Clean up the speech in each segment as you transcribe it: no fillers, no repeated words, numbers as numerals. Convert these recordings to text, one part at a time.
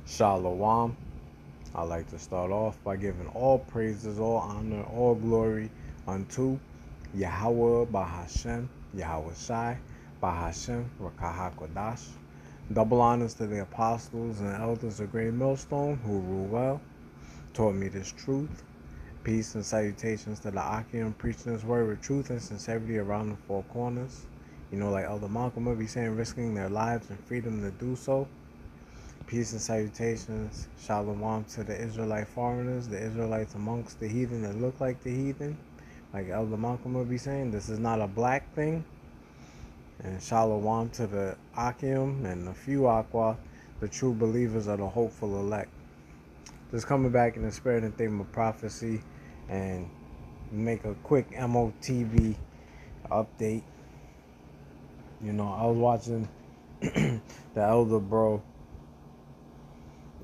Shalom. I'd like to start off by giving all praises, all honor, all glory unto Yahweh Bahashem, Yahweh Shai, Bahashem, Rakahakodash. Double honors to the apostles and elders of Great Millstone who rule well, taught me this truth. Peace and salutations to the Akim preaching this word with truth and sincerity around the four corners. Like Elder Malcolm would be saying, risking their lives and freedom to do so. Peace and salutations, shalom to the Israelite foreigners, the Israelites amongst the heathen that look like the heathen. Like Elder Malcolm would be saying, this is not a black thing. And shalom to the Akim and the few Aqua, the true believers of the hopeful elect. Just coming back in the spirit and theme of prophecy and make a quick MOTB update. I was watching the elder bro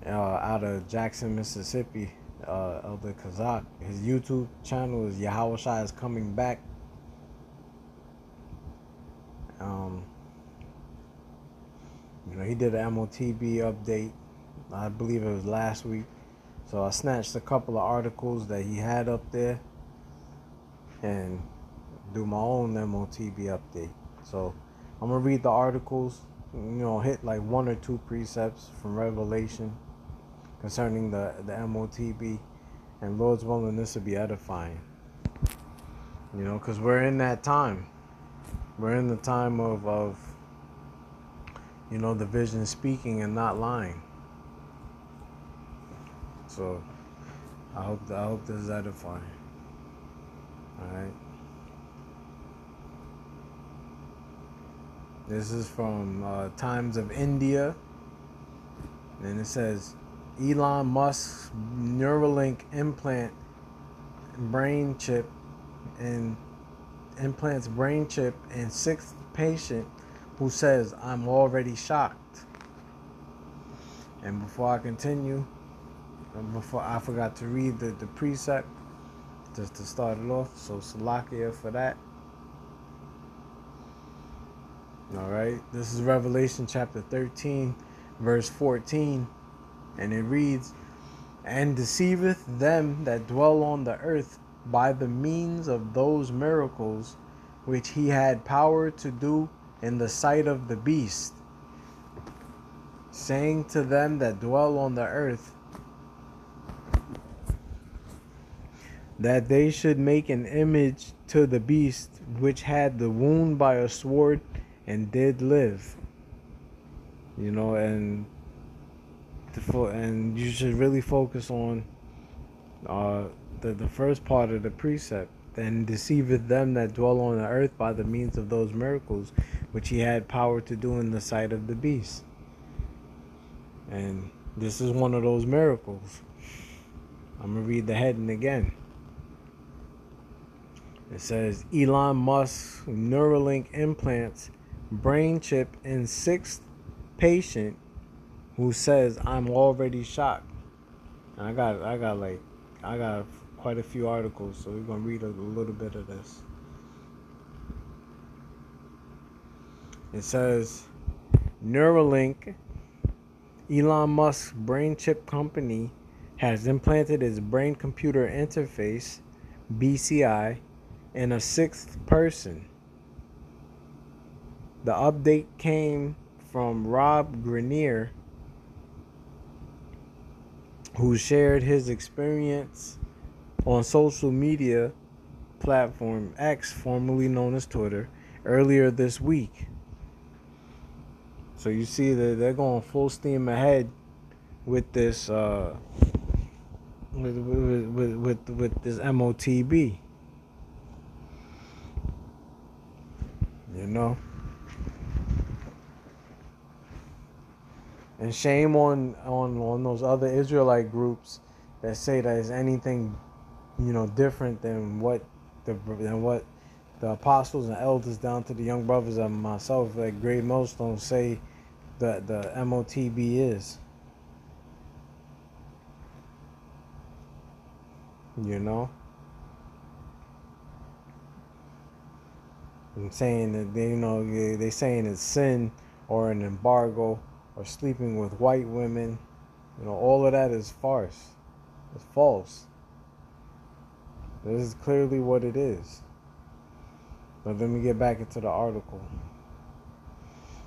out of Jackson, Mississippi, Elder Kazak. His YouTube channel is Yahweh Shai is Coming Back. He did an MOTB update. I believe it was last week. So I snatched a couple of articles that he had up there and do my own MOTB update. So I'm going to read the articles, hit like one or two precepts from Revelation concerning the MOTB, and Lord's willing, this will be edifying. Because we're in that time. We're in the time of the vision speaking and not lying. So I hope this is edifying. All right. This is from Times of India, and it says Elon Musk's Neuralink implant brain chip and implants brain chip in sixth patient who says, "I'm already shocked." And before I continue, I forgot to read the precept just to start it off. So Salakia for that. All right. This is Revelation chapter 13, verse 14. And it reads, "And deceiveth them that dwell on the earth by the means of those miracles which he had power to do in the sight of the beast, saying to them that dwell on the earth, that they should make an image to the beast which had the wound by a sword and did live." And you should really focus on the first part of the precept. "And deceiveth them that dwell on the earth by the means of those miracles which he had power to do in the sight of the beast." And this is one of those miracles. I'm going to read the heading again. It says, Elon Musk's Neuralink implants brain chip in sixth patient who says, "I'm already shocked." And I got quite a few articles, so we're gonna read a little bit of this. It says, Neuralink, Elon Musk's brain chip company, has implanted its brain computer interface (BCI) in a sixth person. The update came from Rob Grenier, who shared his experience on social media platform X, formerly known as Twitter, earlier this week. So you see that they're going full steam ahead with this with this MOTB. And shame on those other Israelite groups that say that it's anything, different than what the apostles and elders down to the young brothers and myself at Great Millstone say that the MOTB is. And saying that they saying it's sin or an embargo or sleeping with white women All of that is farce. It's false. This is clearly what it is. But let me get back into the article.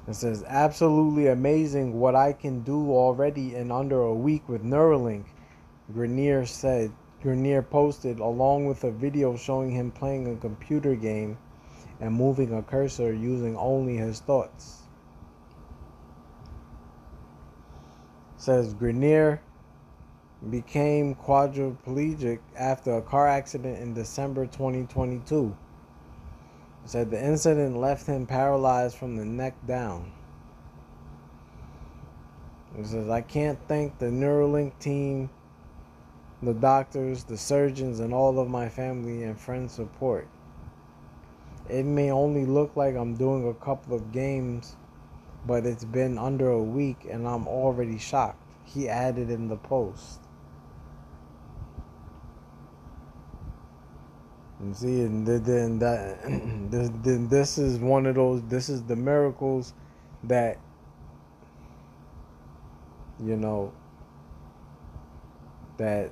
It says, absolutely amazing what I can do already in under a week with Neuralink, Grenier said. Grenier posted along with a video showing him playing a computer game and moving a cursor using only his thoughts. It says Grenier became quadriplegic after a car accident in December 2022. Said the incident left him paralyzed from the neck down. It says, I can't thank the Neuralink team, the doctors, the surgeons, and all of my family and friends' support. It may only look like I'm doing a couple of games, but it's been under a week and I'm already shocked, he added in the post. You see, and then this is one of those. This is the miracles that that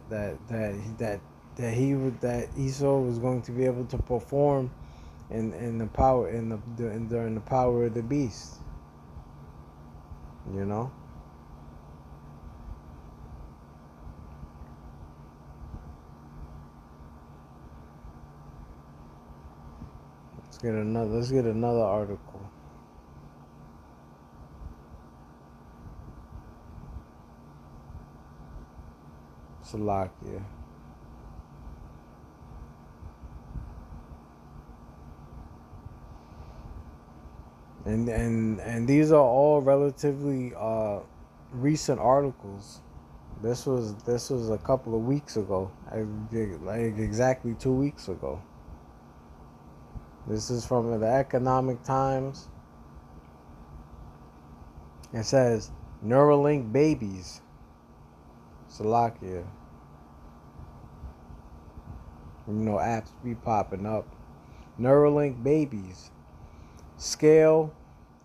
Esau was going to be able to perform in the power during the power of the beast. Let's get another article. Salakia. And these are all relatively recent articles. This was a couple of weeks ago, like exactly 2 weeks ago. This is from the Economic Times. It says, Neuralink babies. Salakia. Apps be popping up. Neuralink babies. Scale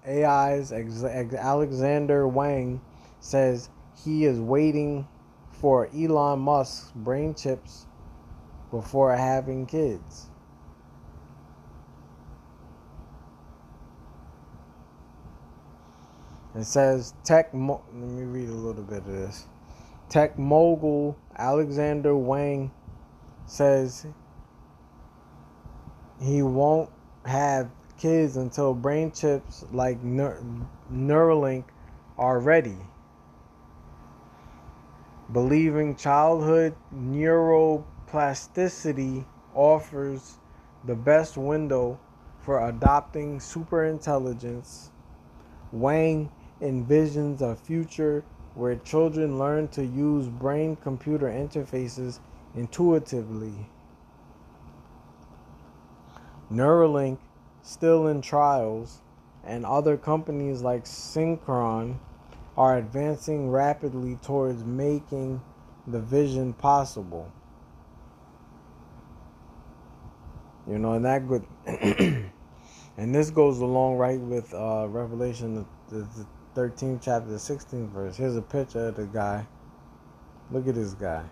AI's Alexander Wang says he is waiting for Elon Musk's brain chips before having kids. It says let me read a little bit of this. Tech mogul Alexander Wang says he won't have kids until brain chips like Neuralink are ready, believing childhood neuroplasticity offers the best window for adopting superintelligence. Wang envisions a future where children learn to use brain-computer interfaces intuitively. Neuralink, still in trials, and other companies like Synchron are advancing rapidly towards making the vision possible. And that good. And this goes along right with Revelation, the 13th chapter, the 16th verse. Here's a picture of the guy. Look at this guy.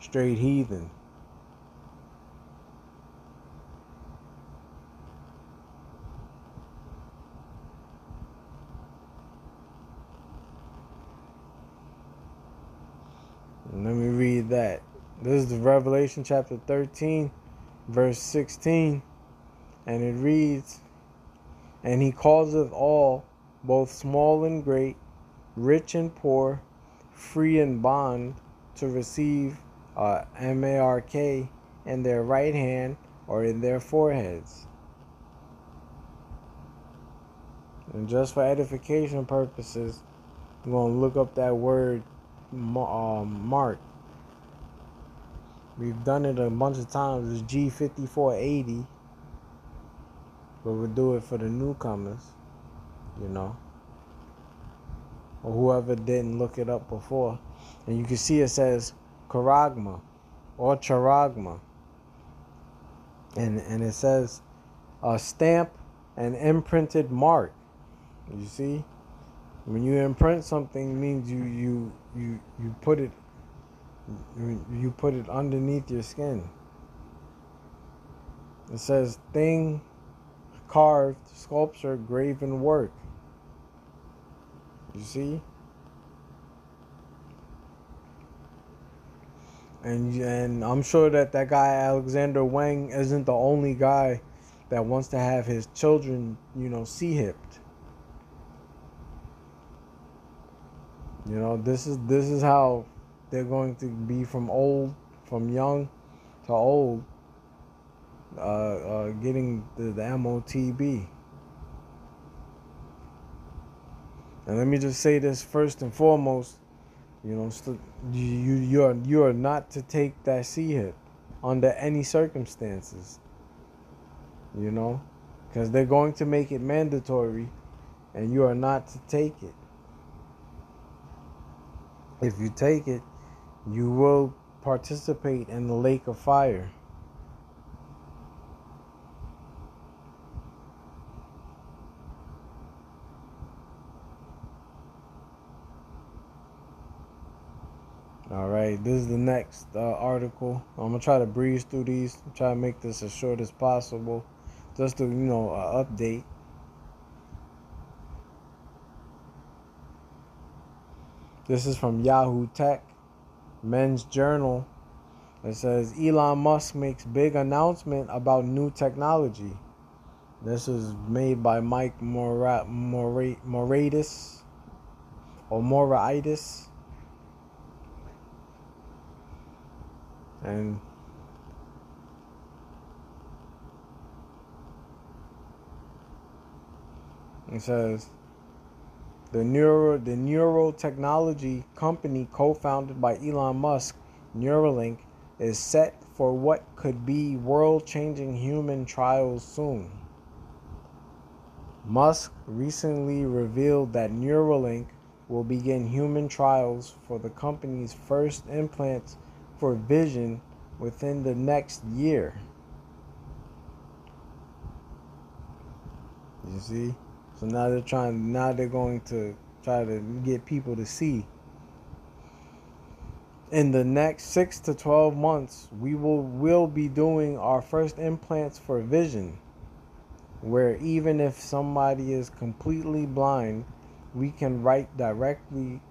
Straight heathen. And let me read that. This is the Revelation chapter 13, verse 16. And it reads, And he causeth all, both small and great, rich and poor, free and bond, to receive mark in their right hand or in their foreheads. And just for edification purposes, I'm going to look up that word mark. We've done it a bunch of times. It's G5480. But we'll do it for the newcomers, or whoever didn't look it up before. And you can see it says charagma or charagma. And it says a stamp, an imprinted mark, You see, when you imprint something, means you put it underneath your skin. It says thing, carved, sculpture, graven work. You see, and I'm sure that guy Alexander Wang isn't the only guy that wants to have his children, sea-hipped. This is how they're going to be from young to old, getting the MOTB. And let me just say this first and foremost, you are not to take that C-hip under any circumstances, because they're going to make it mandatory, and you are not to take it. If you take it, you will participate in the lake of fire. All right, this is the next article. I'm gonna try to breeze through these, try to make this as short as possible, just to update. This is from Yahoo Tech, Men's Journal. It says Elon Musk makes big announcement about new technology. This is made by Mike Moraitis. And it says the neurotechnology company co-founded by Elon Musk, Neuralink, is set for what could be world-changing human trials soon. Musk recently revealed that Neuralink will begin human trials for the company's first implants for vision within the next year. You see? So now they're going to try to get people to see. In the next 6 to 12 months, we'll be doing our first implants for vision, where even if somebody is completely blind, we can write directly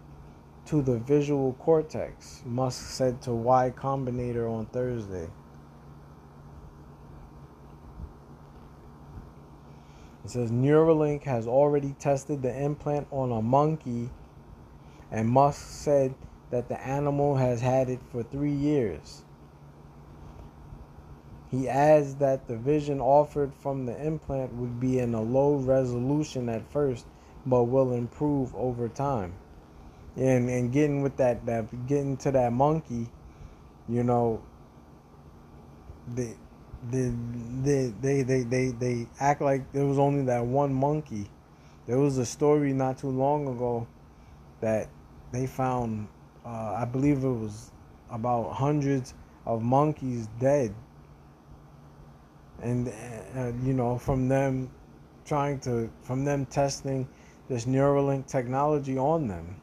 to the visual cortex, Musk said to Y Combinator on Thursday. It says Neuralink has already tested the implant on a monkey, and Musk said that the animal has had it for 3 years. He adds that the vision offered from the implant would be in a low resolution at first, but will improve over time. And getting with getting to that monkey, they act like there was only that one monkey. There was a story not too long ago that they found, I believe it was about hundreds of monkeys dead, and from them testing this Neuralink technology on them.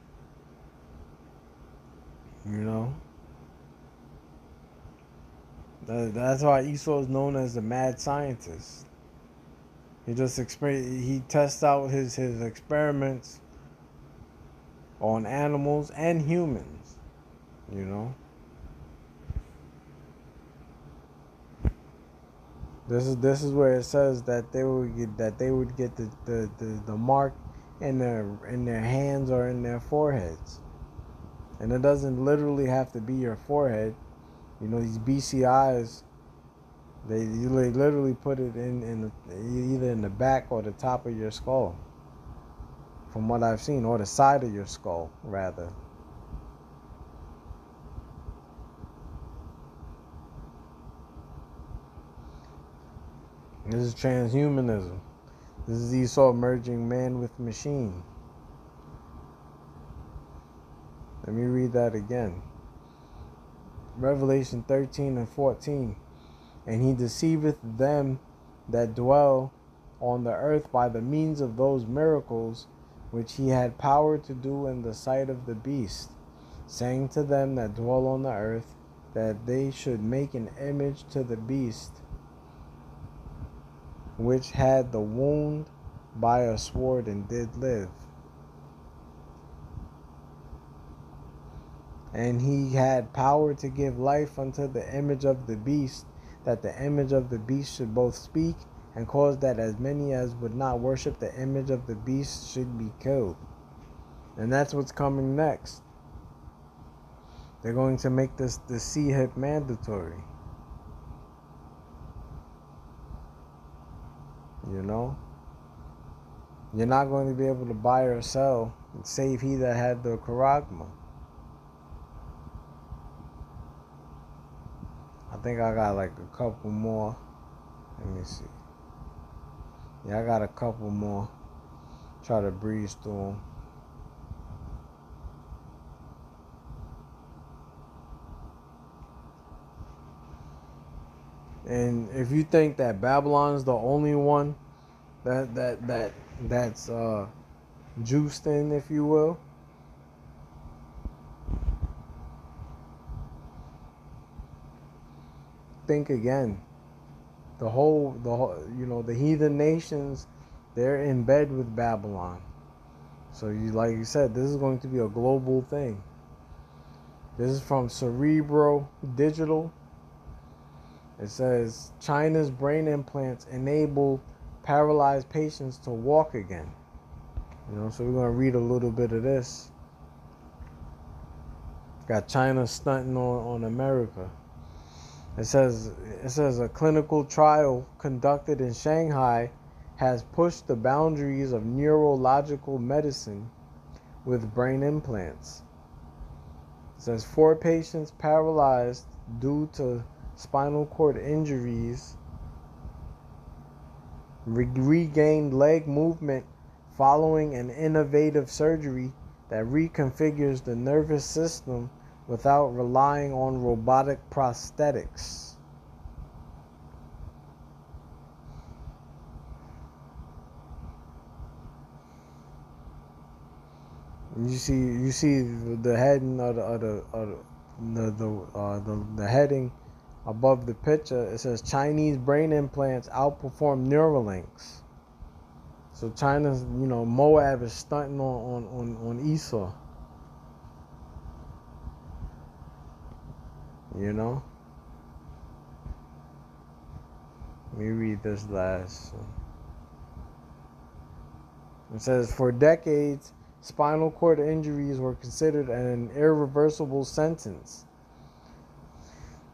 That's why Esau is known as the mad scientist. He tests out his experiments on animals and humans. This is where it says that they would get the mark in their hands or in their foreheads. And it doesn't literally have to be your forehead. These BCIs, they literally put it in either in the back or the top of your skull, from what I've seen, or the side of your skull, rather. This is transhumanism. This is Esau merging man with machine. Let me read that again. Revelation 13 and 14. And he deceiveth them that dwell on the earth by the means of those miracles which he had power to do in the sight of the beast, saying to them that dwell on the earth that they should make an image to the beast which had the wound by a sword and did live. And he had power to give life unto the image of the beast, that the image of the beast should both speak and cause that as many as would not worship the image of the beast should be killed. And that's what's coming next. They're going to make the C-hip mandatory. You know? You're not going to be able to buy or sell, save he that had the charagma. I think I got like a couple more. Let me see. Yeah, I got a couple more. Try to breeze through them. And if you think that Babylon's the only one that's juiced in, if you will, think again. The whole, the heathen nations, they're in bed with Babylon. So like you said, this is going to be a global thing. This is from Cerebro Digital. It says China's brain implants enable paralyzed patients to walk again. So we're gonna read a little bit of this. Got China stunting on America. It says a clinical trial conducted in Shanghai has pushed the boundaries of neurological medicine with brain implants. It says 4 patients paralyzed due to spinal cord injuries regained leg movement following an innovative surgery that reconfigures the nervous system without relying on robotic prosthetics. You see the heading of the heading above the picture. It says Chinese brain implants outperform Neuralinks. So China's, Moab is stunting on Esau. Let me read this last. It says, for decades, spinal cord injuries were considered an irreversible sentence.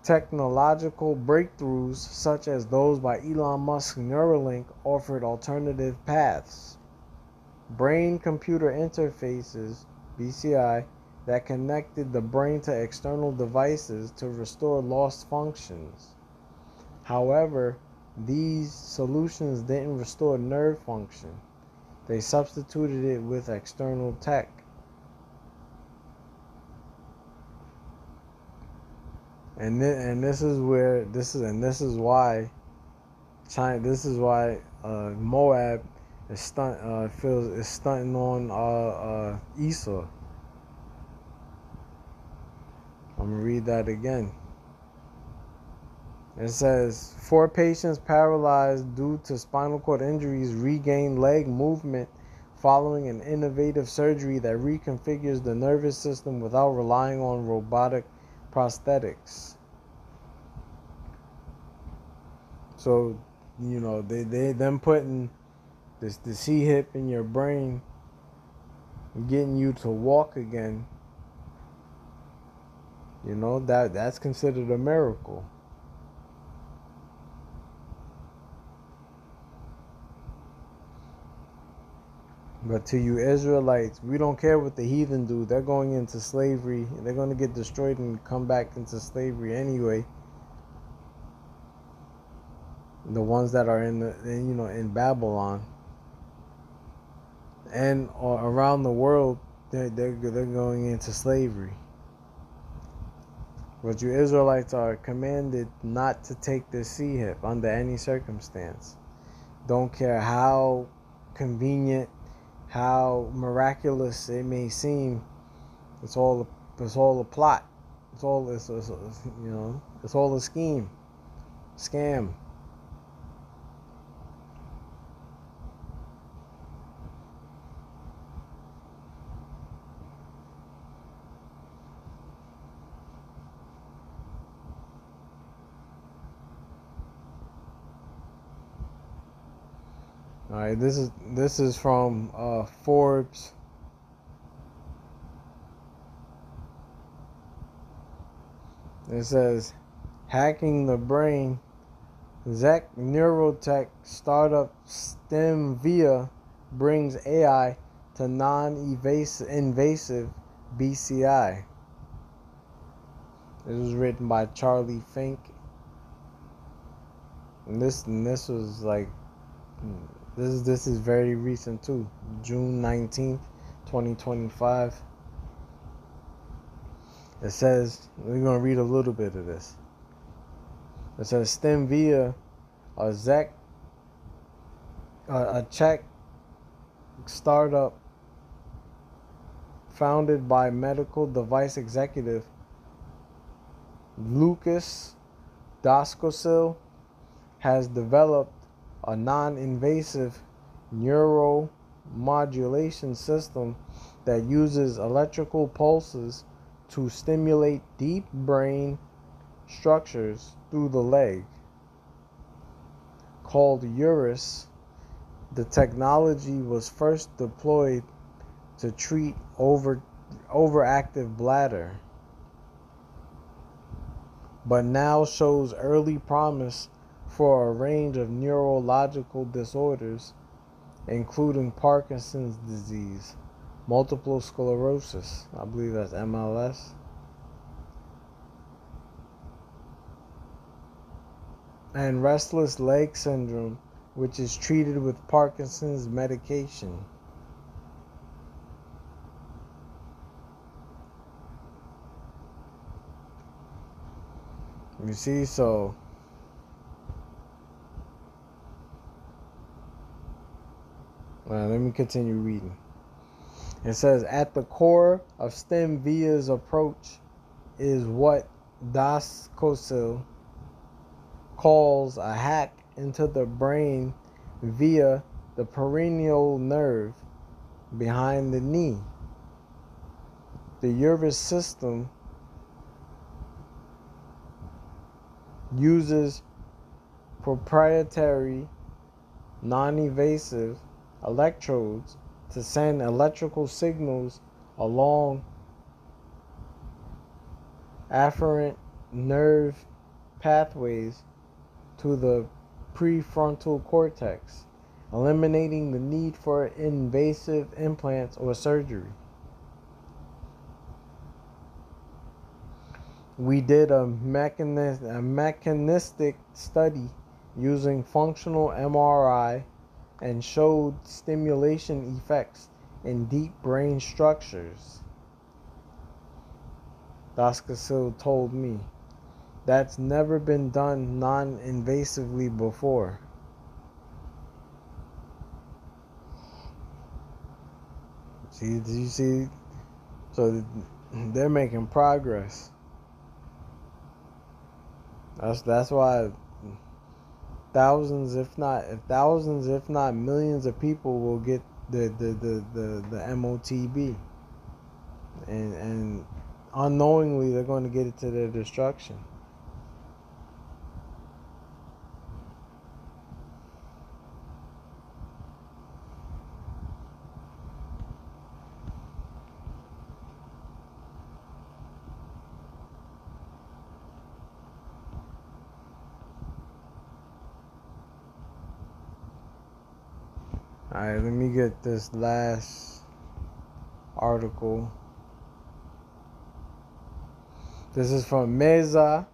Technological breakthroughs, such as those by Elon Musk's Neuralink, offered alternative paths. Brain-computer interfaces, BCI, that connected the brain to external devices to restore lost functions. However, these solutions didn't restore nerve function. They substituted it with external tech. And this is why Moab is stunting on Esau. I'm gonna read that again. It says 4 patients paralyzed due to spinal cord injuries regained leg movement following an innovative surgery that reconfigures the nervous system without relying on robotic prosthetics. So, them putting the C-hip in your brain, getting you to walk again, that's considered a miracle. But to you Israelites, we don't care what the heathen do. They're going into slavery. They're going to get destroyed and come back into slavery anyway. The ones that are in Babylon and around the world, they're going into slavery. But you Israelites are commanded not to take this C-hip under any circumstance. Don't care how convenient, how miraculous it may seem. It's all a plot. It's all it's all a scheme, scam. All right, this is from Forbes. It says, hacking the brain. Zec Neurotech startup StemVia brings AI to non-invasive BCI. This was written by Charlie Fink. And this was like this is very recent too. June 19th, 2025. It says, we're going to read a little bit of this. It says StemVia, a Czech startup founded by medical device executive Lucas Doskosil, has developed a non-invasive neuromodulation system that uses electrical pulses to stimulate deep brain structures through the leg. Called Eurus, the technology was first deployed to treat overactive bladder, but now shows early promise for a range of neurological disorders, including Parkinson's disease, multiple sclerosis, I believe that's MLS, and restless leg syndrome, which is treated with Parkinson's medication. You see, so let me continue reading. It says, at the core of StemVia's approach is what Doskosil calls a hack into the brain via the peroneal nerve behind the knee. The Eurus system uses proprietary, non-invasive electrodes to send electrical signals along afferent nerve pathways to the prefrontal cortex, eliminating the need for invasive implants or surgery. We did a mechanistic study using functional MRI and showed stimulation effects in deep brain structures. Doskosil told me that's never been done non-invasively before. See, do you see? So they're making progress. That's why thousands, if not millions of people will get the MOTB, and unknowingly they're going to get it to their destruction. Alright, let me get this last article. This is from Meza.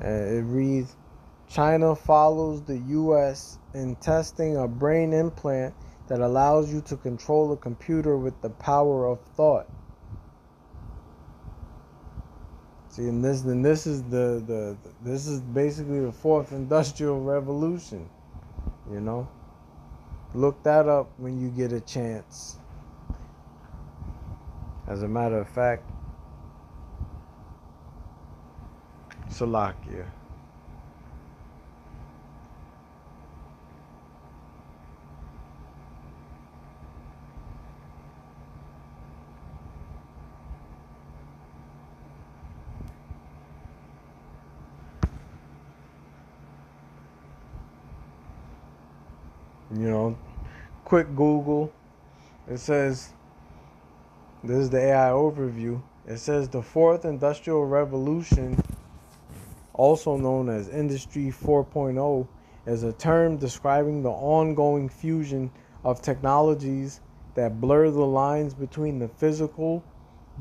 It reads, China follows the U.S. in testing a brain implant that allows you to control a computer with the power of thought. See, and this is this is basically the fourth industrial revolution. You know, look that up when you get a chance. As a matter of fact, Salakia. You know, quick Google. It says, this is the AI overview. It says the fourth industrial revolution, also known as Industry 4.0, is a term describing the ongoing fusion of technologies that blur the lines between the physical,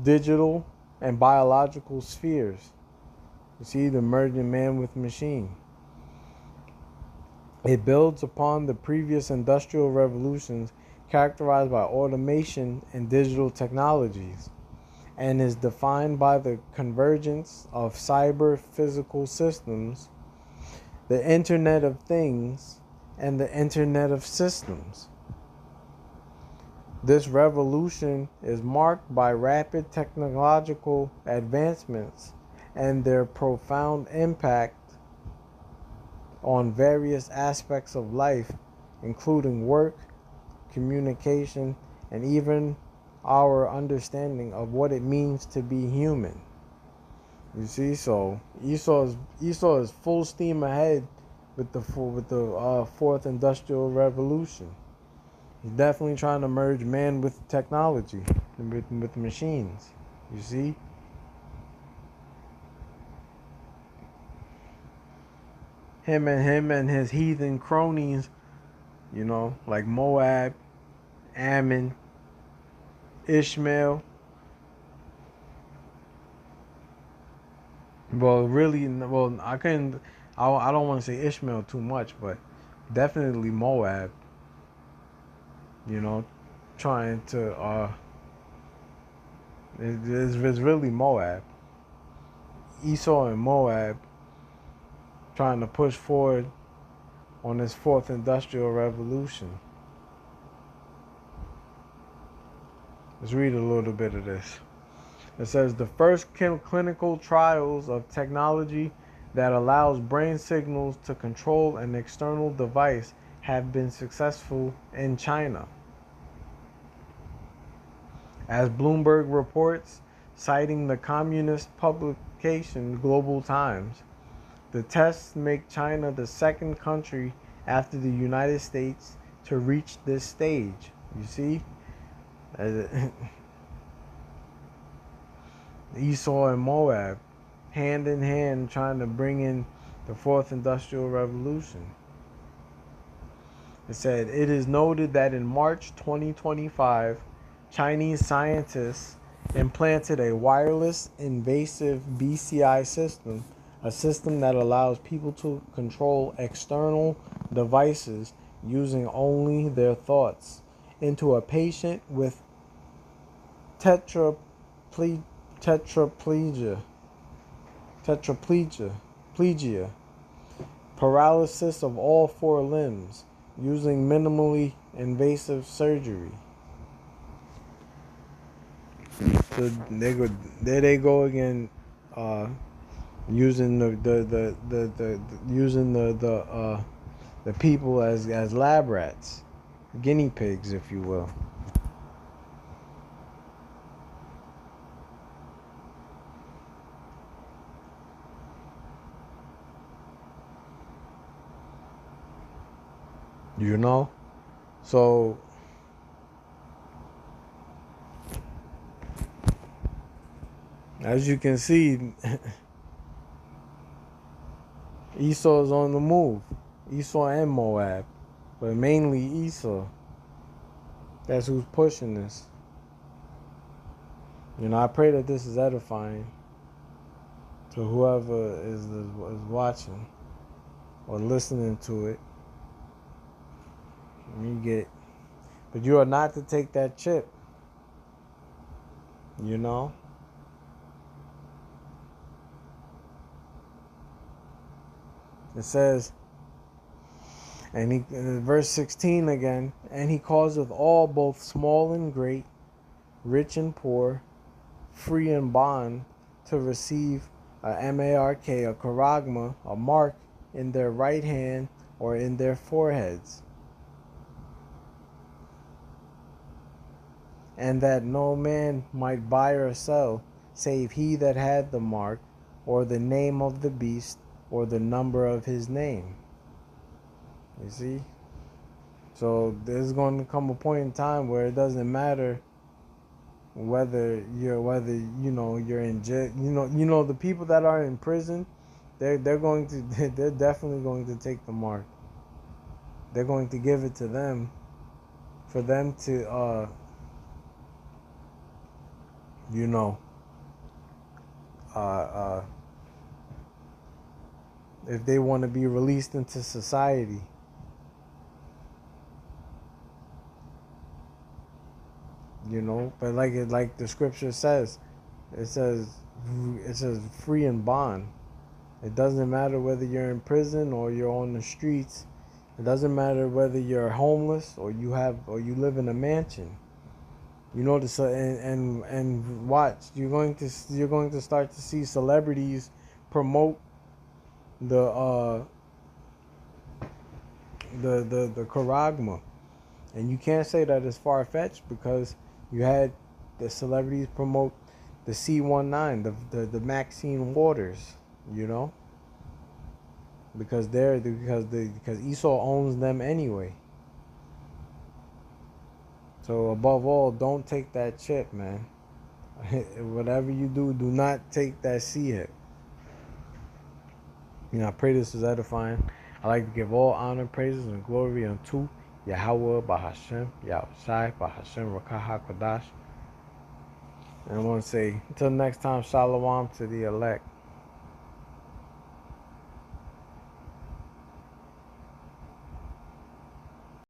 digital, and biological spheres. You see, the merging man with machine. It builds upon the previous industrial revolutions characterized by automation and digital technologies, and is defined by the convergence of cyber physical systems, the Internet of Things, and the Internet of Systems. This revolution is marked by rapid technological advancements and their profound impact on various aspects of life, including work, communication, and even our understanding of what it means to be human. You see, so Esau is full steam ahead with the fourth industrial revolution. He's definitely trying to merge man with technology, with machines. You see. Him and his heathen cronies, you know, like Moab, Ammon, Ishmael. I couldn't. I don't want to say Ishmael too much, but definitely Moab. You know, trying to. It's really Moab. Esau and Moab trying to push forward on this fourth industrial revolution. Let's read a little bit of this. It says the first clinical trials of technology that allows brain signals to control an external device have been successful in China. As Bloomberg reports, citing the communist publication Global Times, the tests make China the second country after the United States to reach this stage. You see? Esau and Moab, hand in hand, trying to bring in the fourth industrial revolution. It said, it is noted that in March 2025, Chinese scientists implanted a wireless invasive BCI system, a system that allows people to control external devices using only their thoughts, into a patient with tetraplegia, paralysis of all four limbs, using minimally invasive surgery. So there they go again, using the people as lab rats, guinea pigs, if you will. You know, so as you can see, Esau is on the move. Esau and Moab, but mainly Esau. That's who's pushing this. You know, I pray that this is edifying to whoever is watching or listening to it. But you are not to take that chip. You know. It says, and he, verse 16 again, and he causeth all, both small and great, rich and poor, free and bond, to receive a mark, a charagma, a mark in their right hand or in their foreheads, and that no man might buy or sell, save he that had the mark, or the name of the beast, or the number of his name. You see? So there's going to come a point in time where it doesn't matter whether you're in jail. The people that are in prison, they're definitely going to take the mark. They're going to give it to them for them to you know if they want to be released into society. But like the scripture says, it says free and bond. It doesn't matter whether you're in prison or you're on the streets. It doesn't matter whether you're homeless or you live in a mansion. And watch, you're going to start to see celebrities promote the charagma. And you can't say that it's far-fetched, because you had the celebrities promote the C19, the Maxine Waters, because Esau owns them anyway. So above all, don't take that chip, man. Whatever you do not take that C hit. I pray this is edifying. I like to give all honor, praises, and glory unto Yahweh, Bahashem, Yahushai, Bahashem, Rakah HaKodash. And I want to say, until next time, Shalom to the elect.